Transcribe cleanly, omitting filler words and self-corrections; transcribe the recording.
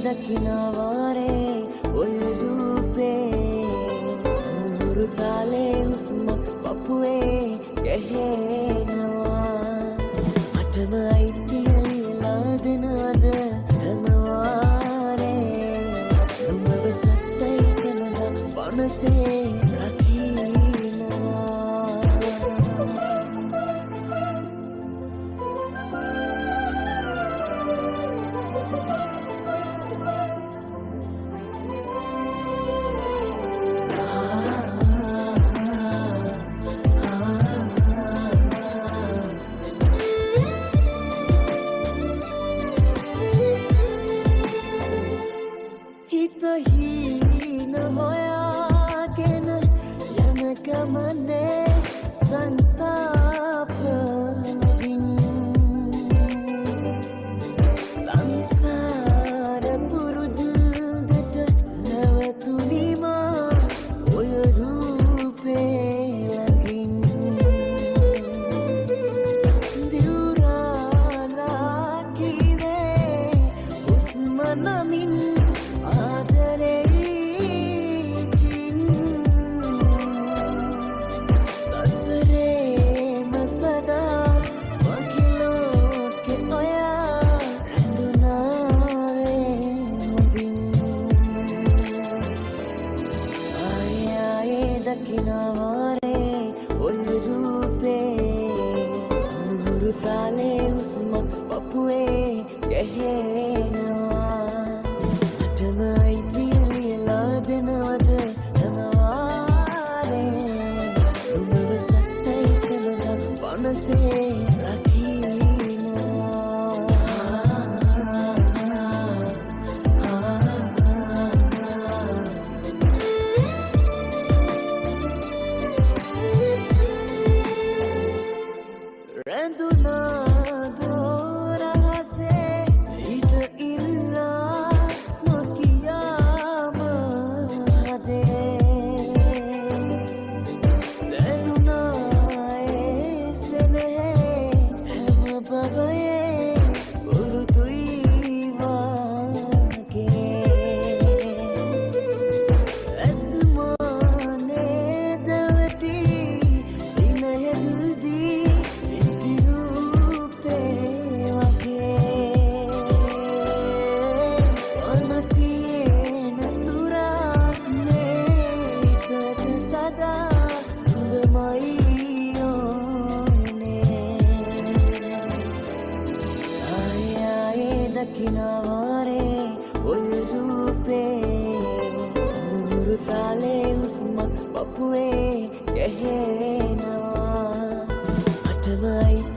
දකිනවාරේ ඔය රූපේ මුහුරු තාලේ හුස්ම පපුවේ ගැහෙනවා මටම අයිතිලා දෙනවද හැමවාරේ නුඹව සත්තයි සමග වනසේ හිතහීන හොයාගෙන යන ගමනේ සන්තාපදින් සංසාර පුරුදුදට නැවතුනිමා ඔය රූපේ ළඟින් දිවුරාලා කිවේ හුස්ම නමින් දකිනවාරේ ඔය රූපේ මුහුරු තාලේ හුස්ම පපුවේ ගැහෙනවා මටම අයිතිලා දෙනවද හැමවාරේ නුඹව සත්තයි සමග වනසේ දකිනවාරේ ඔය රූපේ මුහුරු තාලේ හුස්ම පපුවේ ගැහෙනවා මටම